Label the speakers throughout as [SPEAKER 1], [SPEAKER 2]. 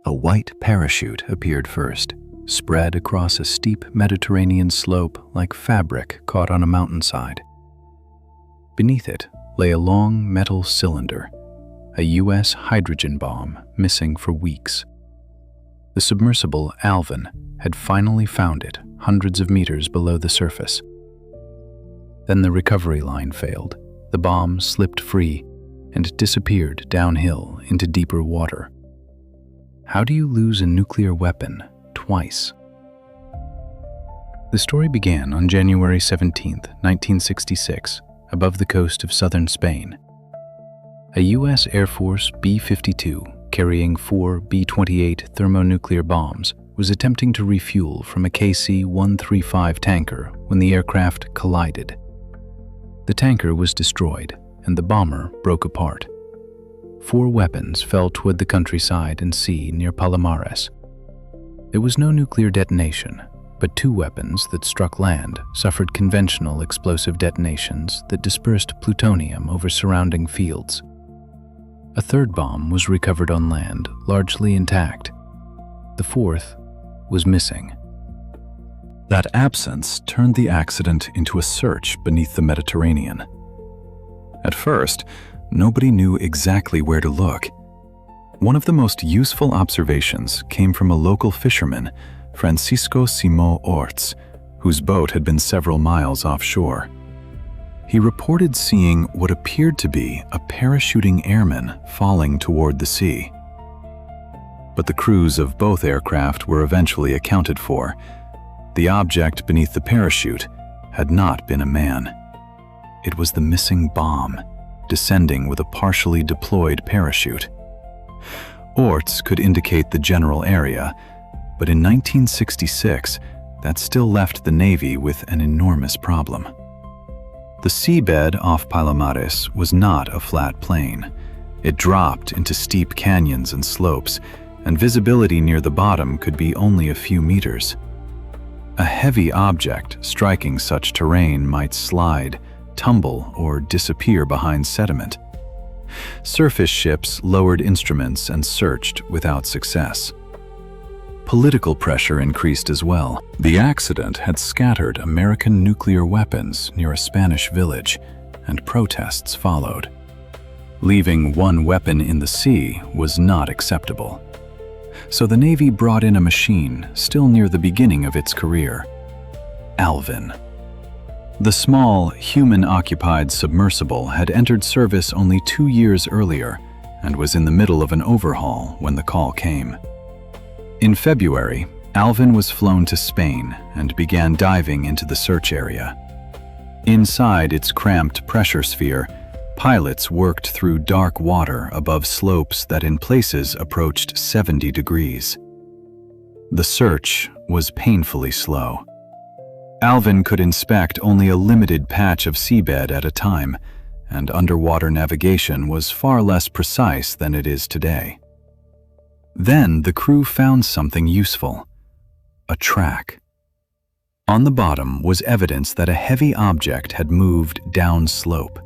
[SPEAKER 1] A white parachute appeared first, spread across a steep Mediterranean slope like fabric caught on a mountainside. Beneath it lay a long metal cylinder, a U.S. hydrogen bomb missing for weeks. The submersible Alvin had finally found it hundreds of meters below the surface. Then the recovery line failed. The bomb slipped free and disappeared downhill into deeper water. How do you lose a nuclear weapon twice? The story began on January 17, 1966, above the coast of southern Spain. A U.S. Air Force B-52 carrying 4 B-28 thermonuclear bombs was attempting to refuel from a KC-135 tanker when the aircraft collided. The tanker was destroyed and the bomber broke apart. 4 weapons fell toward the countryside and sea near Palomares. There was no nuclear detonation, but 2 weapons that struck land suffered conventional explosive detonations that dispersed plutonium over surrounding fields. A 3rd bomb was recovered on land, largely intact. The 4th was missing. That absence turned the accident into a search beneath the Mediterranean. At first, nobody knew exactly where to look. One of the most useful observations came from a local fisherman, Francisco Simón Orts, whose boat had been several miles offshore. He reported seeing what appeared to be a parachuting airman falling toward the sea. But the crews of both aircraft were eventually accounted for. The object beneath the parachute had not been a man. It was the missing bomb, descending with a partially deployed parachute. Orts could indicate the general area, but in 1966, that still left the Navy with an enormous problem. The seabed off Palomares was not a flat plain. It dropped into steep canyons and slopes, and visibility near the bottom could be only a few meters. A heavy object striking such terrain might slide, tumble, or disappear behind sediment. Surface ships lowered instruments and searched without success. Political pressure increased as well. The accident had scattered American nuclear weapons near a Spanish village, and protests followed. Leaving one weapon in the sea was not acceptable. So the Navy brought in a machine still near the beginning of its career, Alvin. The small, human-occupied submersible had entered service only 2 years earlier and was in the middle of an overhaul when the call came. In February, Alvin was flown to Spain and began diving into the search area. Inside its cramped pressure sphere, pilots worked through dark water above slopes that in places approached 70 degrees. The search was painfully slow. Alvin could inspect only a limited patch of seabed at a time, and underwater navigation was far less precise than it is today. Then the crew found something useful: a track. On the bottom was evidence that a heavy object had moved downslope.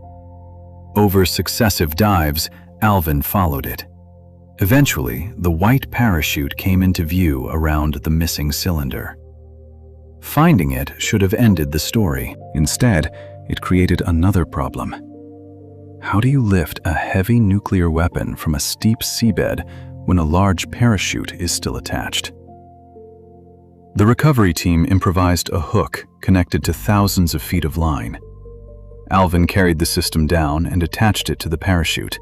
[SPEAKER 1] Over successive dives, Alvin followed it. Eventually, the white parachute came into view around the missing cylinder. Finding it should have ended the story. Instead, it created another problem. How do you lift a heavy nuclear weapon from a steep seabed when a large parachute is still attached? The recovery team improvised a hook connected to thousands of feet of line. Alvin carried the system down and attached it to the parachute.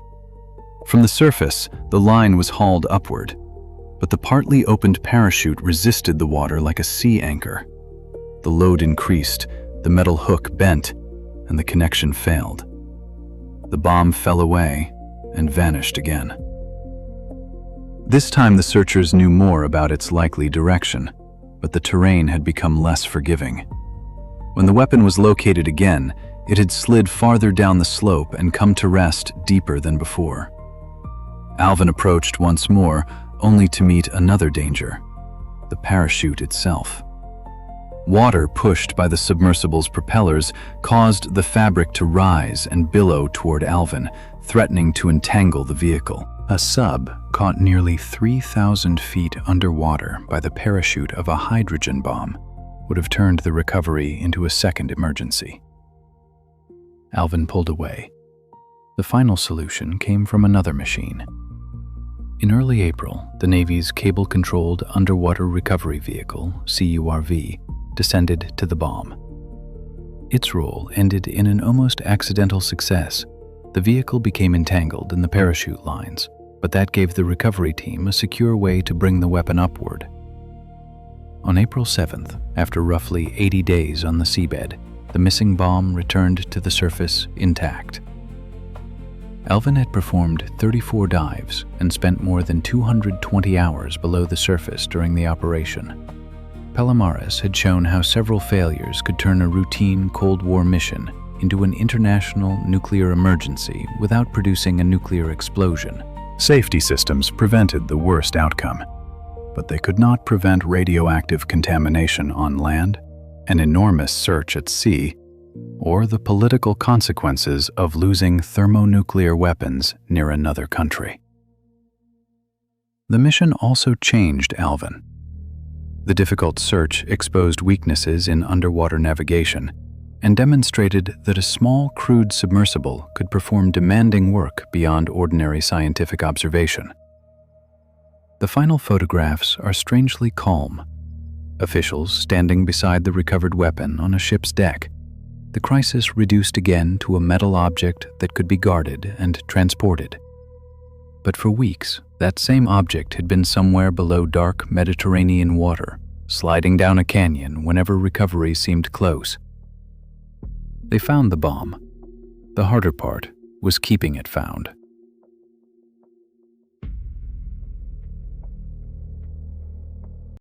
[SPEAKER 1] From the surface, the line was hauled upward, but the partly opened parachute resisted the water like a sea anchor. The load increased, the metal hook bent, and the connection failed. The bomb fell away and vanished again. This time the searchers knew more about its likely direction, but the terrain had become less forgiving. When the weapon was located again, it had slid farther down the slope and come to rest deeper than before. Alvin approached once more, only to meet another danger: the parachute itself. Water pushed by the submersible's propellers caused the fabric to rise and billow toward Alvin, threatening to entangle the vehicle. A sub caught nearly 3,000 feet underwater by the parachute of a hydrogen bomb would have turned the recovery into a second emergency. Alvin pulled away. The final solution came from another machine. In early April, the Navy's Cable-Controlled Underwater Recovery Vehicle, CURV, descended to the bomb. Its role ended in an almost accidental success. The vehicle became entangled in the parachute lines, but that gave the recovery team a secure way to bring the weapon upward. On April 7th, after roughly 80 days on the seabed, the missing bomb returned to the surface intact. Alvin had performed 34 dives and spent more than 220 hours below the surface during the operation. Palomares had shown how several failures could turn a routine Cold War mission into an international nuclear emergency without producing a nuclear explosion. Safety systems prevented the worst outcome, but they could not prevent radioactive contamination on land, an enormous search at sea, or the political consequences of losing thermonuclear weapons near another country. The mission also changed Alvin. The difficult search exposed weaknesses in underwater navigation and demonstrated that a small, crude submersible could perform demanding work beyond ordinary scientific observation. The final photographs are strangely calm. Officials standing beside the recovered weapon on a ship's deck. The crisis reduced again to a metal object that could be guarded and transported. But for weeks, that same object had been somewhere below dark Mediterranean water, sliding down a canyon whenever recovery seemed close. They found the bomb. The harder part was keeping it found.